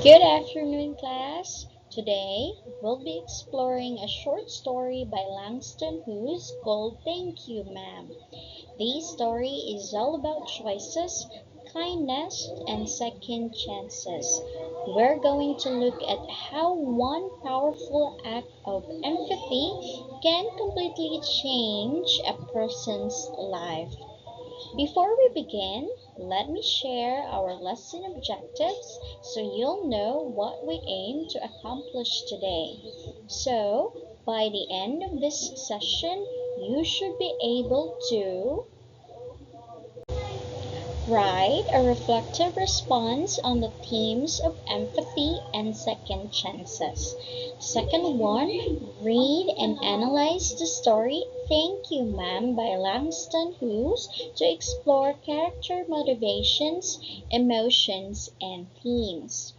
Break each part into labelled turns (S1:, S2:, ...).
S1: Good afternoon, class. Today, we'll be exploring a short story by Langston Hughes called Thank You, Ma'am. This story is all about choices, kindness, and second chances. We're going to look at how one powerful act of empathy can completely change a person's life. Before we begin, let me share our lesson objectives so you'll know what we aim to accomplish today. So, by the end of this session, you should be able to write a reflective response on the themes of empathy and second chances. Second one, read and analyze the story Thank You Ma'am by Langston Hughes to explore character motivations, emotions, and themes.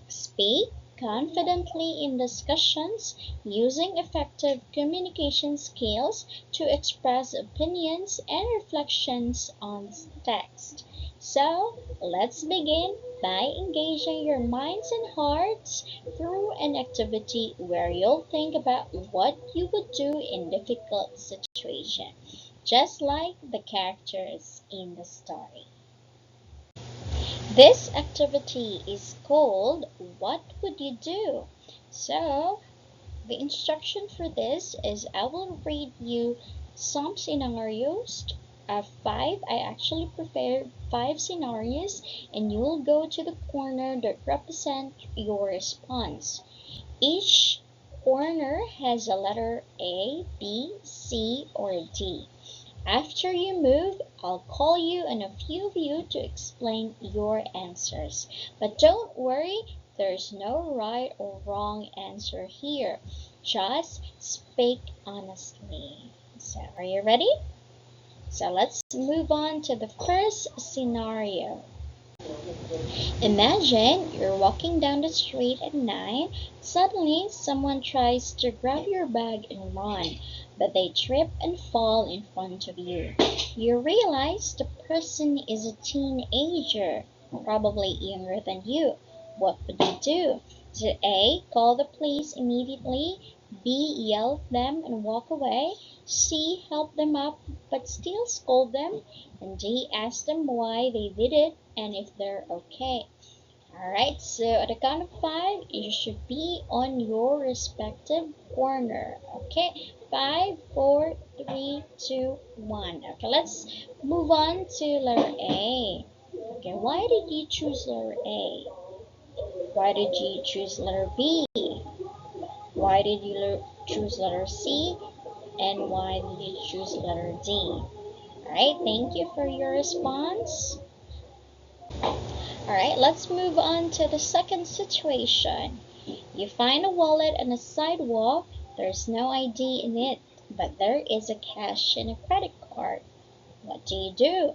S1: Speak confidently in discussions using effective communication skills to express opinions and reflections on text. So, let's begin by engaging your minds and hearts through an activity where you'll think about what you would do in difficult situations, just like the characters in the story. This activity is called What Would You Do? So, the instruction for this is I will read you some scenarios. Five. I actually prepared five scenarios, and you will go to the corner that represent your response. Each corner has a letter A, B, C, or D. After you move, I'll call you and a few of you to explain your answers. But don't worry, there's no right or wrong answer here. Just speak honestly. So, are you ready? So, let's move on to the first scenario. Imagine you're walking down the street at night. Suddenly, someone tries to grab your bag and run, but they trip and fall in front of you. You realize the person is a teenager, probably younger than you. What would you do? Should A. Call the police immediately, B. Yell at them and walk away, C. Help them up but still scold them, and D. Ask them why they did it and if they're okay. Alright, so at the count of five, you should be on your respective corner. Okay, five, four, three, two, one. Okay, let's move on to letter A. Okay, why did you choose letter A? Why did you choose letter B? Why did you choose letter C? And why did you choose letter D? Alright, thank you for your response. Alright, let's move on to the second situation. You find a wallet on a sidewalk. There's no ID in it, but there is a cash and a credit card. What do you do?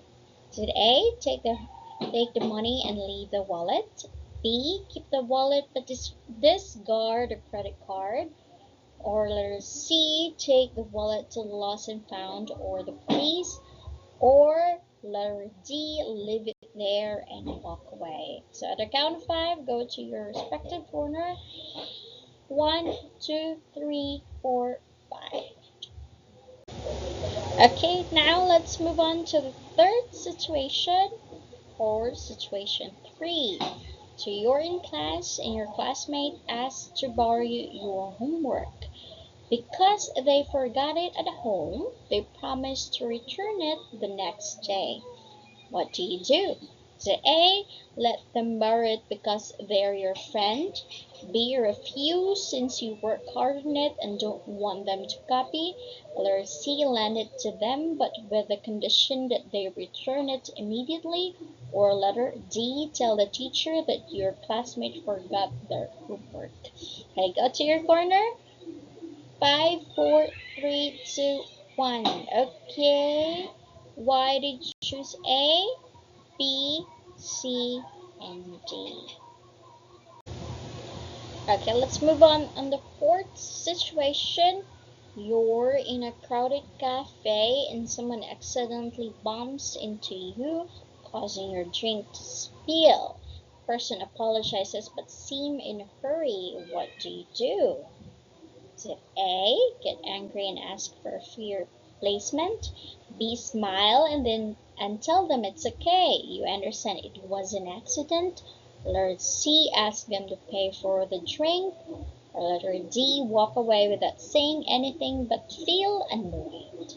S1: Did A, take the money and leave the wallet? B, keep the wallet but discard the credit card? Or letter C, take the wallet to the lost and found or the police? Or letter D, leave it there and walk away. So at the count of five, go to your respective corner. 1, 2, 3, 4, 5. Okay, now let's move on to the third situation or situation 3. So you're in class and your classmate asks to borrow your homework. Because they forgot it at home, they promise to return it the next day. What do you do? So A, let them borrow it because they're your friend. B, refuse since you work hard on it and don't want them to copy. Or C, lend it to them but with the condition that they return it immediately. Or letter D, tell the teacher that your classmate forgot their homework. Okay, go to your corner. 5, 4, 3, 2, 1. Okay. Why did you choose A, B, C, and D? Okay, let's move on the fourth situation. You're in a crowded cafe and someone accidentally bumps into you, causing your drink to spill. person apologizes but seem in a hurry. What do you do? Is it A, get angry and ask for a free replacement? B, smile and tell them it's okay, you understand it was an accident? Letter C, ask them to pay for the drink. Or letter D, walk away without saying anything but feel annoyed.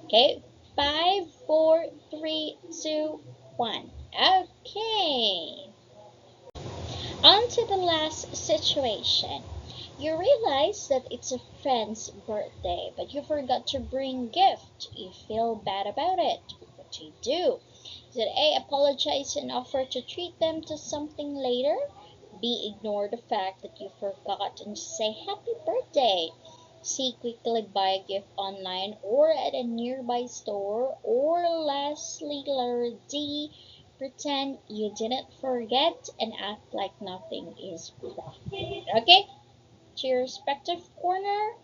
S1: Okay, 5, 4, 3, 2, 1. Okay. On to the last situation. You realize that it's a friend's birthday, but you forgot to bring gift. You feel bad about it. What do you do? Is it A, apologize and offer to treat them to something later? B, ignore the fact that you forgot and just say happy birthday? C, quickly buy a gift online or at a nearby store? Or lastly, letter D, pretend you didn't forget and act like nothing is wrong. Okay? To your respective corner.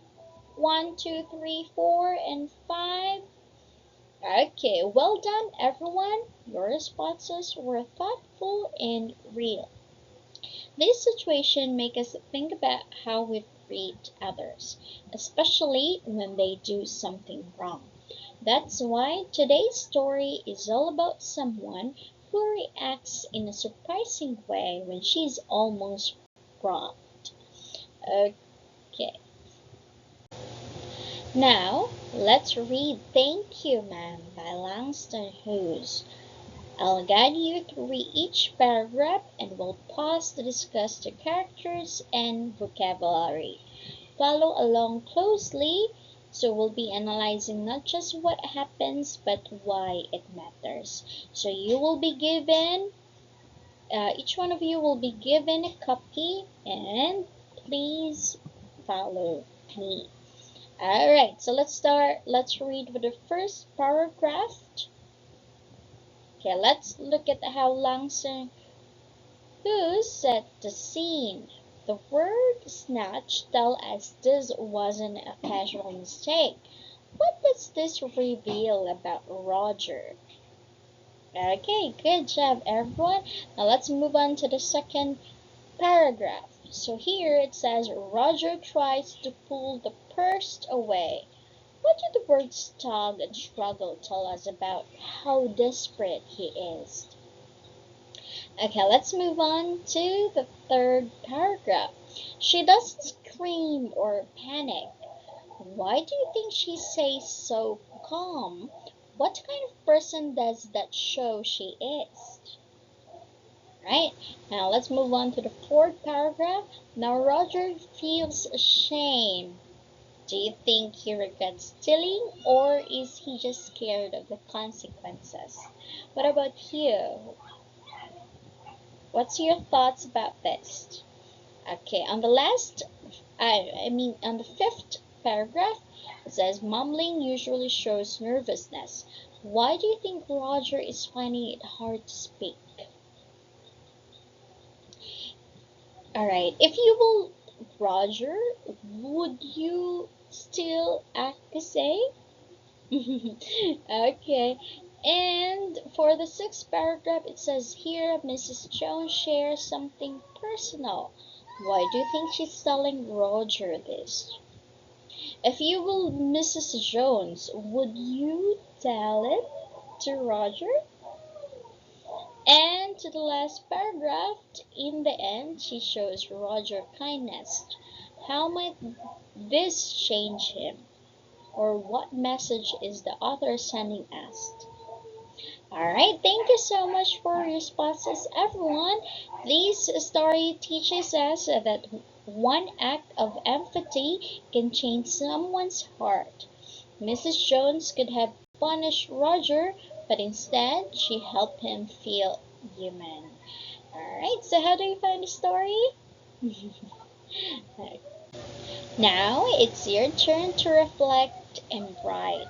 S1: 1, 2, 3, 4, and 5. Okay, well done, everyone. Your responses were thoughtful and real. This situation makes us think about how we treat others, especially when they do something wrong. That's why today's story is all about someone who reacts in a surprising way when she's almost wrong. Okay. Now, let's read Thank You, Ma'am by Langston Hughes. I'll guide you through each paragraph and we'll pause to discuss the characters and vocabulary. Follow along closely, so we'll be analyzing not just what happens but why it matters. So you will be given, each one of you will be given a copy, and please follow me. Alright, so let's start. Let's read with the first paragraph. Okay, let's look at how Langston who set the scene. The word snatch tells us this wasn't a casual mistake. What does this reveal about Roger? Okay, good job, everyone. Now let's move on to the second paragraph. So here it says Roger tries to pull the purse away. What do the words tug and struggle tell us about how desperate he is? Okay, let's move on to the third paragraph. She doesn't scream or panic. Why do you think she stays so calm? What kind of person does that show she is? Right? Now let's move on to the fourth paragraph. Now Roger feels ashamed. Do you think he regrets stealing or is he just scared of the consequences? What about you? What's your thoughts about this? Okay, on the on the fifth paragraph, it says mumbling usually shows nervousness. Why do you think Roger is finding it hard to speak? Alright, if you will Roger, would you still act the same? Okay, and for the sixth paragraph, it says here Mrs. Jones shares something personal. Why do you think she's telling Roger this? If you were Mrs. Jones, would you tell it to Roger? And to the last paragraph, in the end, she shows Roger kindness. How might this change him? Or what message is the author sending us? Alright, thank you so much for your responses, everyone. This story teaches us that one act of empathy can change someone's heart. Mrs. Jones could have punished Roger, but instead she helped him feel human. Alright, so how do you find the story? Now it's your turn to reflect and write.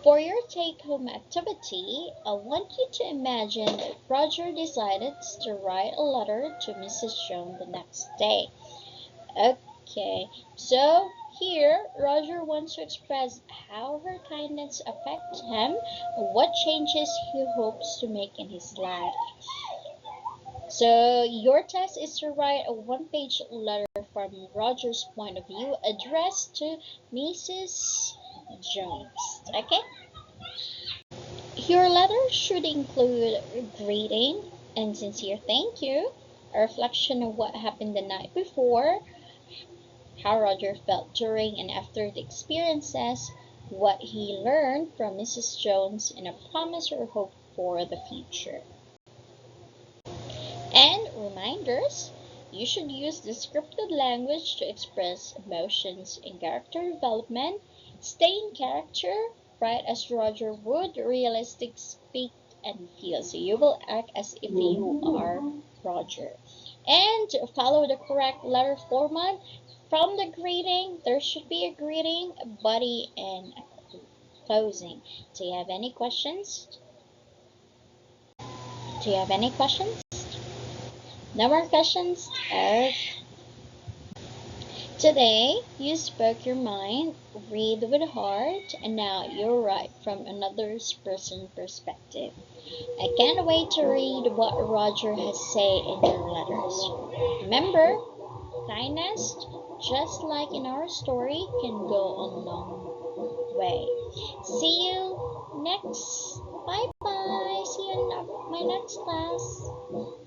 S1: For your take-home activity, I want you to imagine that Roger decided to write a letter to Mrs. Jones the next day. Okay, so here Roger wants to express how her kindness affects him and what changes he hopes to make in his life. So your task is to write a one-page letter from Roger's point of view addressed to Mrs. Jones. Okay? Your letter should include a greeting and sincere thank you, a reflection of what happened the night before, how Roger felt during and after the experiences, what he learned from Mrs. Jones, and a promise or hope for the future. And reminders, you should use descriptive language to express emotions and character development. Stay in character, write as Roger would, realistic, speak and feel. So you will act as if you are Roger. And follow the correct letter format. From the greeting, there should be a greeting, a body, and a closing. Do you have any questions? Do you have any questions? No more questions? Today, you spoke your mind, read with heart, and now you'll write from another person's perspective. I can't wait to read what Roger has said in your letters. Remember, kindness, just like in our story, can go a long way. See you next. Bye bye. See you in my next class.